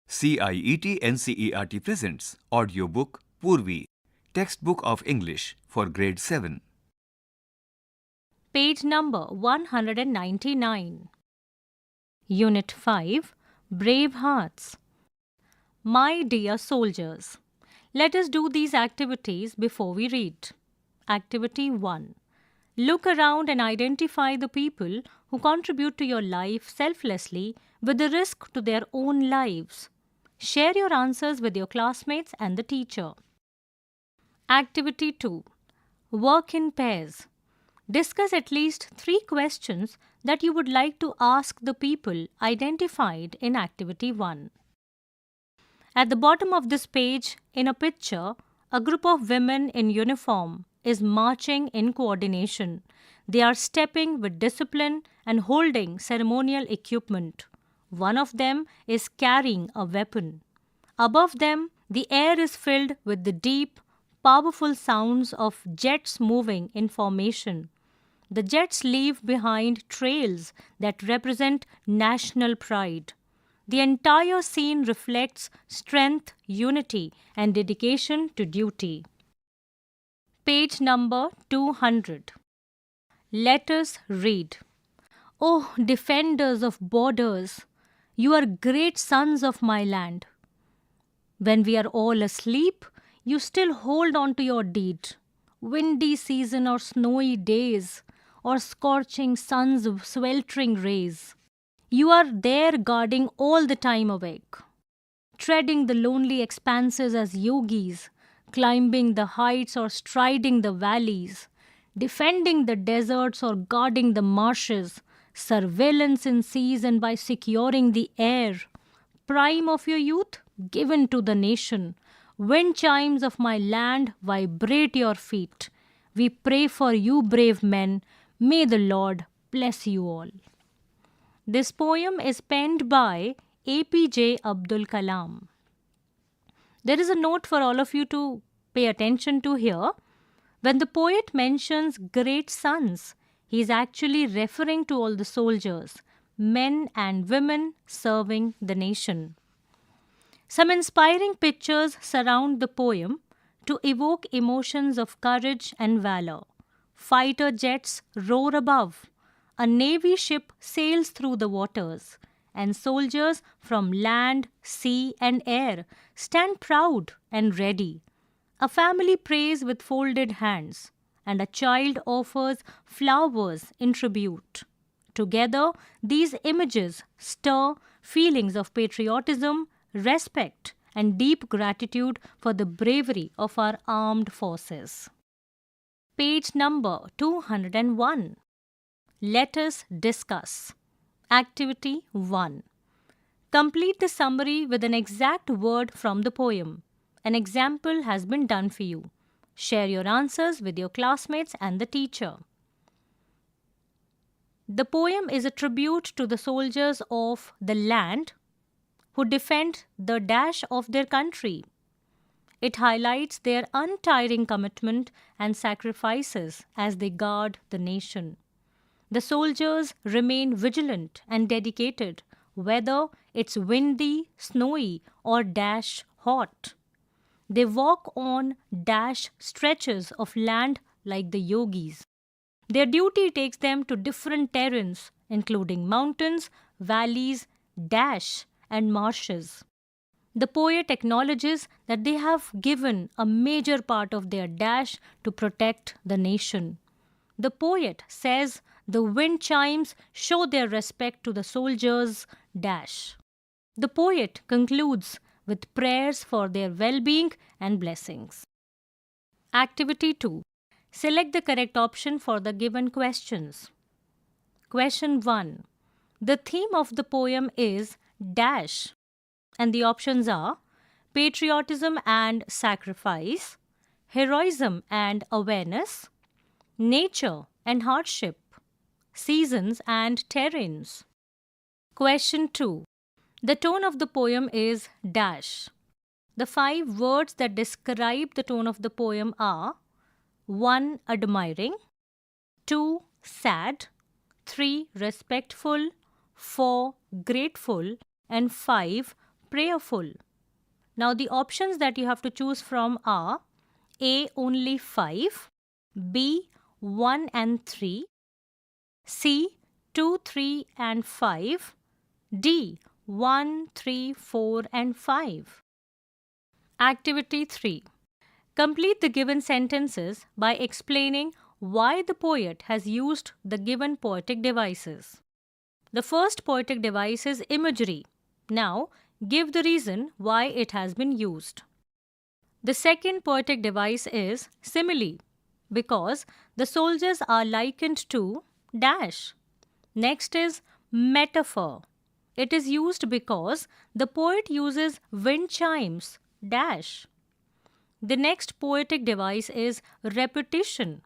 CIET NCERT presents audiobook Poorvi, Textbook of English for Grade 7. Page number 199. Unit 5, Bravehearts. My dear soldiers, let us do these activities before we read. Activity 1. Look around and identify the people who contribute to your life selflessly with the risk to their own lives. Share your answers with your classmates and the teacher. Activity 2. Work in pairs. Discuss at least 3 questions that you would like to ask the people identified in Activity 1. At the bottom of this page, in a picture, a group of women in uniform is marching in coordination. They are stepping with discipline and holding ceremonial equipment. One of them is carrying a weapon. Above them, the air is filled with the deep, powerful sounds of jets moving in formation. The jets leave behind trails that represent national pride. The entire scene reflects strength, unity, and dedication to duty. Page number 200. Let us read. Oh, defenders of borders, you are great sons of my land. When we are all asleep, you still hold on to your deed. Windy season or snowy days, or scorching suns of sweltering rays. You are there guarding all the time awake, treading the lonely expanses as yogis, climbing the heights or striding the valleys, defending the deserts or guarding the marshes, surveillance in seas and by securing the air. Prime of your youth, given to the nation. Wind chimes of my land vibrate your feet. We pray for you, brave men. May the Lord bless you all. This poem is penned by APJ Abdul Kalam. There is a note for all of you to pay attention to here. When the poet mentions great sons, he is actually referring to all the soldiers, men and women serving the nation. Some inspiring pictures surround the poem to evoke emotions of courage and valor. Fighter jets roar above. A navy ship sails through the waters, and soldiers from land, sea, and air stand proud and ready. A family prays with folded hands, and a child offers flowers in tribute. Together, these images stir feelings of patriotism, respect, and deep gratitude for the bravery of our armed forces. Page number 201. Let us discuss. Activity 1. Complete the summary with an exact word from the poem. An example has been done for you. Share your answers with your classmates and the teacher. The poem is a tribute to the soldiers of the land who defend the dash of their country. It highlights their untiring commitment and sacrifices as they guard the nation. The soldiers remain vigilant and dedicated, whether it's windy, snowy, or dash hot. They walk on dash stretches of land like the yogis. Their duty takes them to different terrains, including mountains, valleys, dash, and marshes. The poet acknowledges that they have given a major part of their dash to protect the nation. The poet says the wind chimes show their respect to the soldiers' dash. The poet concludes with prayers for their well-being and blessings. Activity 2. Select the correct option for the given questions. Question 1. The theme of the poem is dash, and the options are patriotism and sacrifice, heroism and awareness, nature and hardship, seasons and terrains. Question 2. The tone of the poem is dash. The 5 words that describe the tone of the poem are 1. Admiring, 2. Sad, 3. Respectful, 4. Grateful, and 5. prayerful. Now the options that you have to choose from are A. Only 5, B. 1 and 3, C. 2, 3 and 5, D. 1, 3, 4 and 5. Activity 3. Complete the given sentences by explaining why the poet has used the given poetic devices. The first poetic device is imagery. Now, give the reason why it has been used. The second poetic device is simile, because the soldiers are likened to dash. Next is metaphor. It is used because the poet uses wind chimes dash. The next poetic device is repetition.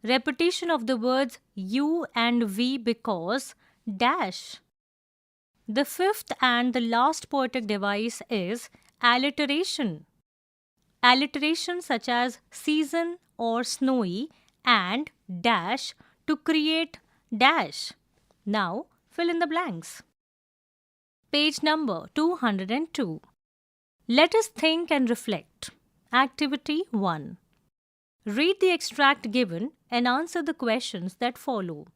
Repetition of the words you and we because dash. The fifth and the last poetic device is alliteration. Alliteration such as season or snowy and dash to create dash. Now fill in the blanks. Page number 202. Let us think and reflect. Activity 1. Read the extract given and answer the questions that follow.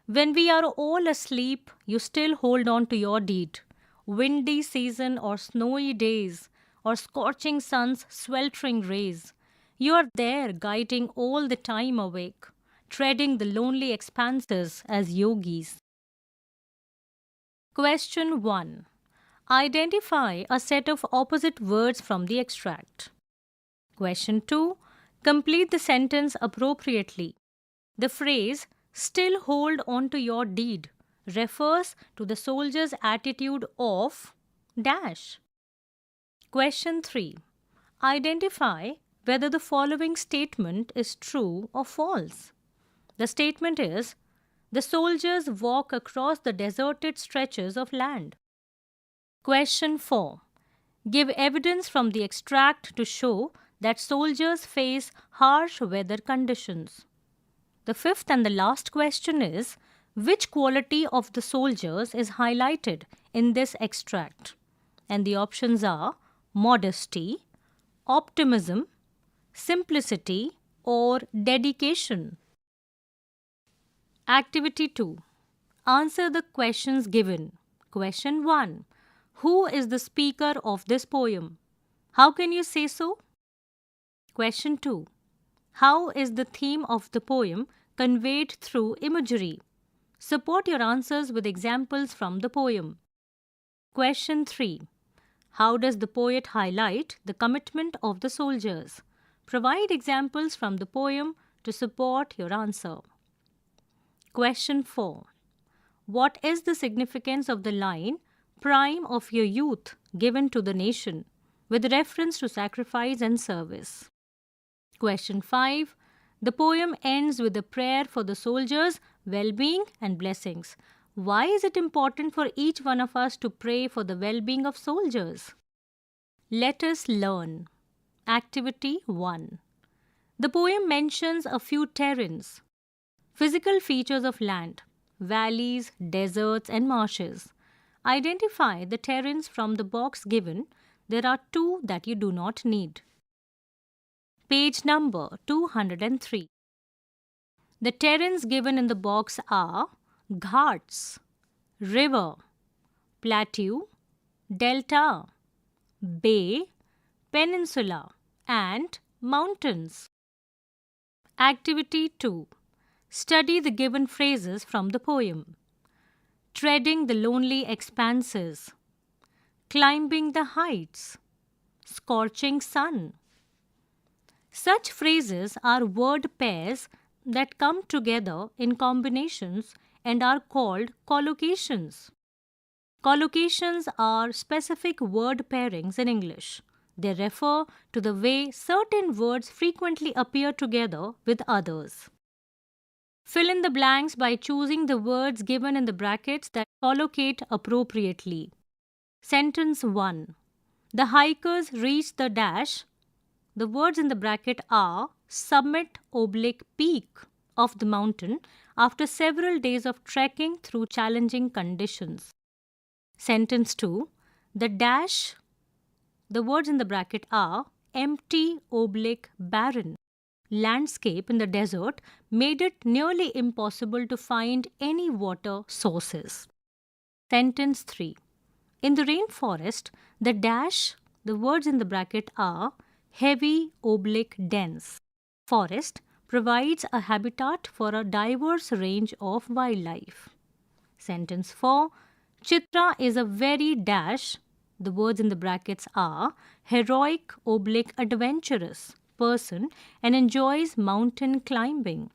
When we are all asleep, you still hold on to your deed. Windy season or snowy days or scorching sun's sweltering rays. You are there guiding all the time awake, treading the lonely expanses as yogis. Question 1. Identify a set of opposite words from the extract. Question 2. Complete the sentence appropriately. The phrase, still hold on to your deed, refers to the soldier's attitude of dash. Question 3. Identify whether the following statement is true or false. The statement is, the soldiers walk across the deserted stretches of land. Question 4. Give evidence from the extract to show that soldiers face harsh weather conditions. The fifth and the last question is, which quality of the soldiers is highlighted in this extract? And the options are modesty, optimism, simplicity, or dedication. Activity 2. Answer the questions given. Question 1. Who is the speaker of this poem? How can you say so? Question 2. How is the theme of the poem conveyed through imagery? Support your answers with examples from the poem. Question 3. How does the poet highlight the commitment of the soldiers? Provide examples from the poem to support your answer. Question 4. What is the significance of the line, prime of your youth given to the nation, with reference to sacrifice and service? Question 5. The poem ends with a prayer for the soldiers' well-being and blessings. Why is it important for each one of us to pray for the well-being of soldiers? Let us learn. Activity 1. The poem mentions a few terrains, physical features of land, valleys, deserts, and marshes. Identify the terrains from the box given. There are 2 that you do not need. Page number 203. The terrains given in the box are ghats, river, plateau, delta, bay, peninsula, and mountains. Activity 2. Study the given phrases from the poem. Treading the lonely expanses, climbing the heights, scorching sun. Such phrases are word pairs that come together in combinations and are called collocations. Collocations are specific word pairings in English. They refer to the way certain words frequently appear together with others. Fill in the blanks by choosing the words given in the brackets that collocate appropriately. Sentence 1. The hikers reached the dash. The words in the bracket are summit/peak of the mountain after several days of trekking through challenging conditions. Sentence 2. The dash, the words in the bracket are empty, barren. Landscape in the desert made it nearly impossible to find any water sources. Sentence 3. In the rainforest, the dash, the words in the bracket are heavy, dense. Forest provides a habitat for a diverse range of wildlife. Sentence 4. Chitra is a very dash, the words in the brackets are heroic, adventurous person and enjoys mountain climbing.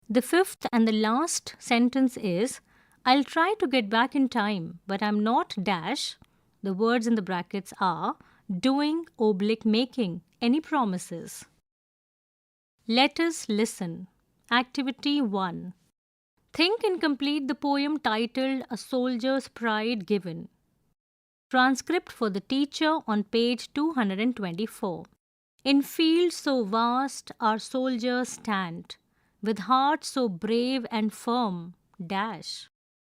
The fifth and the last sentence is I'll try to get back in time, but I'm not dash. The words in the brackets are doing, making any promises. Let us listen. Activity 1. Think and complete the poem titled A Soldier's Pride Given. Transcript for the teacher on page 224. In fields so vast our soldiers stand, with hearts so brave and firm, dash.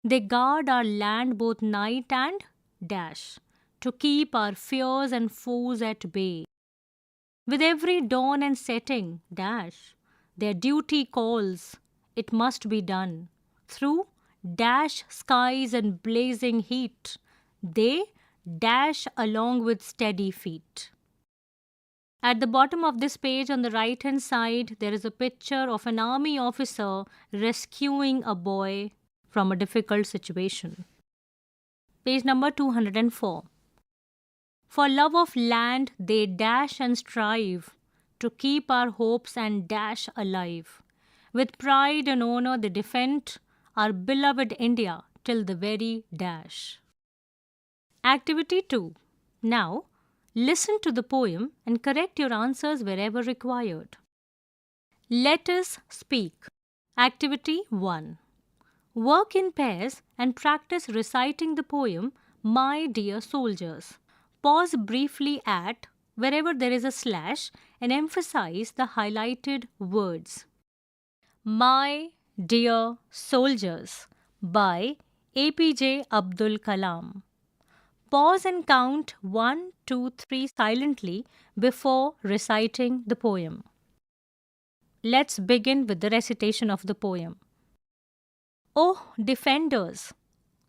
They guard our land both night and dash, to keep our fears and foes at bay. With every dawn and setting, dash, their duty calls, it must be done. Through dash skies and blazing heat, they dash along with steady feet. At the bottom of this page on the right-hand side, there is a picture of an army officer rescuing a boy from a difficult situation. Page number 204. For love of land, they dash and strive to keep our hopes and dash alive. With pride and honor, they defend our beloved India till the very dash. Activity 2. Now, listen to the poem and correct your answers wherever required. Let us speak. Activity 1. Work in pairs and practice reciting the poem My Dear Soldiers. Pause briefly at wherever there is a slash and emphasize the highlighted words. My Dear Soldiers by APJ Abdul Kalam. Pause and count 1, 2, 3 silently before reciting the poem. Let's begin with the recitation of the poem. Oh, defenders,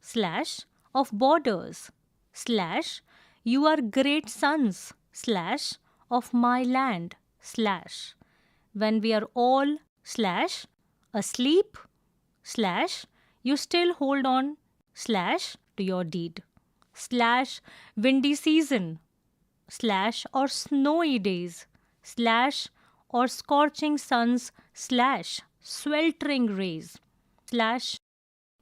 slash, of borders, slash, you are great sons, slash, of my land, slash, when we are all, slash, asleep, slash, you still hold on, slash, to your deed. Slash windy season, slash or snowy days, slash or scorching suns, slash sweltering rays, slash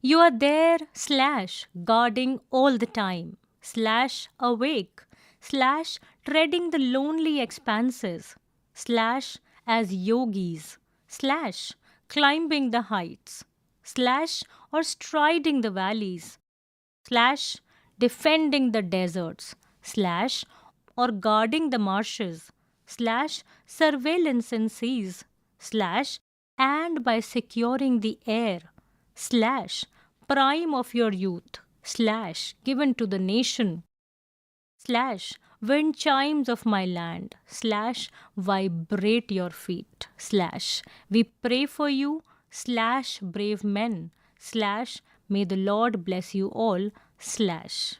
you are there, slash guarding all the time, slash awake, slash treading the lonely expanses, slash as yogis, slash climbing the heights, slash or striding the valleys, slash defending the deserts, slash or guarding the marshes, slash surveillance in seas, slash and by securing the air, slash prime of your youth, slash given to the nation, slash wind chimes of my land, slash vibrate your feet, slash we pray for you, slash brave men, slash may the Lord bless you all, slash.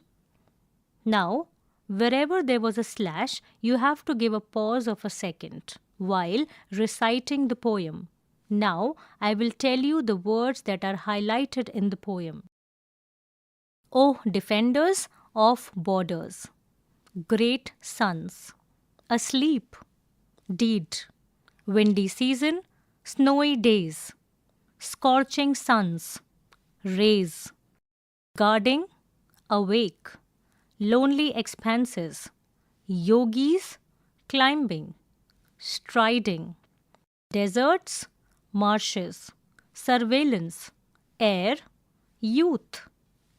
Now, wherever there was a slash, you have to give a pause of a second while reciting the poem. Now, I will tell you the words that are highlighted in the poem. Oh, defenders of borders, great sons, asleep, deed, windy season, snowy days, scorching suns, rays, guarding, awake, lonely expanses, yogis, climbing, striding, deserts, marshes, surveillance, air, youth,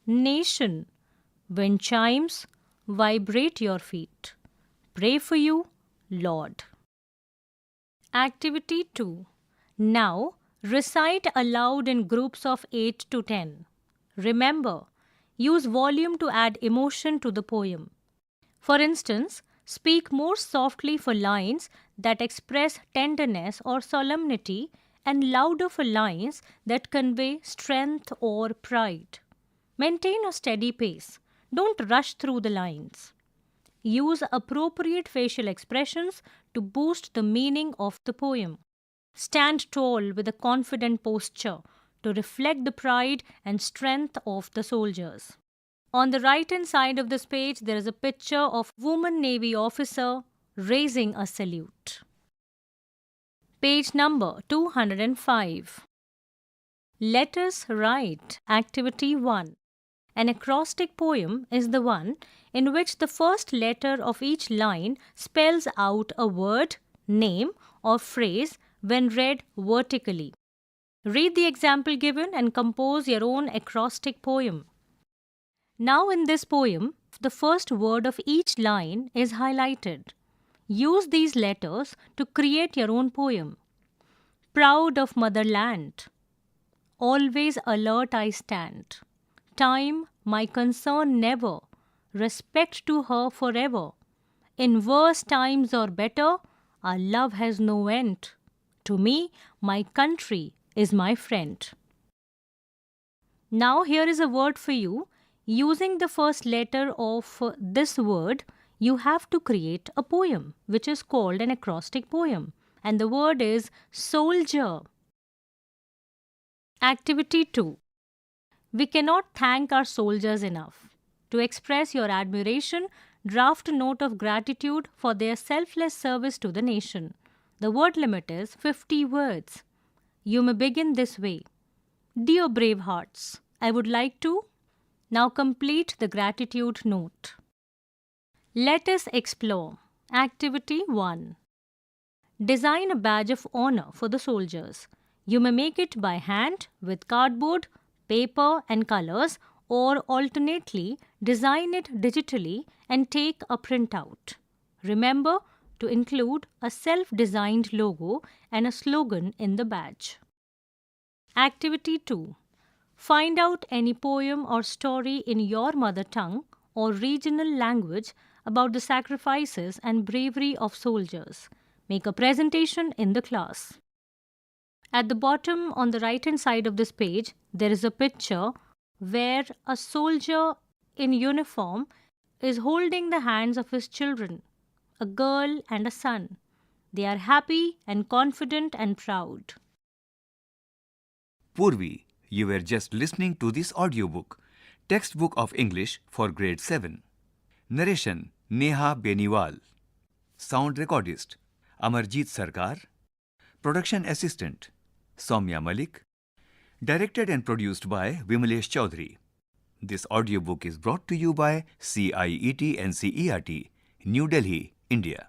nation, wind chimes, vibrate your feet. Pray for you, Lord. Activity 2. Now, recite aloud in groups of 8 to 10. Remember, Use volume to add emotion to the poem. For instance, speak more softly for lines that express tenderness or solemnity and louder for lines that convey strength or pride. Maintain a steady pace. Don't rush through the lines. Use appropriate facial expressions to boost the meaning of the poem. Stand tall with a confident posture to reflect the pride and strength of the soldiers. On the right-hand side of this page, there is a picture of woman Navy officer raising a salute. Page number 205. Let us write Activity 1. An acrostic poem is the one in which the first letter of each line spells out a word, name, or phrase when read vertically. Read the example given and compose your own acrostic poem. Now in this poem, the first word of each line is highlighted. Use these letters to create your own poem. Proud of motherland. Always alert I stand. Time, my concern never. Respect to her forever. In worse times or better, our love has no end. To me, my country is my friend. Now here is a word for you. Using the first letter of this word, you have to create a poem, which is called an acrostic poem. And the word is soldier. Activity 2. We cannot thank our soldiers enough. To express your admiration, draft a note of gratitude for their selfless service to the nation. The word limit is 50 words. You may begin this way. Dear Bravehearts, I would like to... Now complete the gratitude note. Let us explore. Activity 1. Design a badge of honor for the soldiers. You may make it by hand with cardboard, paper and colors, or alternately design it digitally and take a printout. Remember to include a self-designed logo and a slogan in the badge. Activity 2. Find out any poem or story in your mother tongue or regional language about the sacrifices and bravery of soldiers. Make a presentation in the class. At the bottom on the right-hand side of this page, there is a picture where a soldier in uniform is holding the hands of his children, a girl and a son. They are happy and confident and proud. Poorvi, you were just listening to this audiobook, Textbook of English for Grade 7. Narration Neha Beniwal. Sound recordist Amarjeet Sarkar. Production assistant Soumya Malik. Directed and produced by Vimalesh Chaudhary. This audiobook is brought to you by CIET NCERT, New Delhi, India.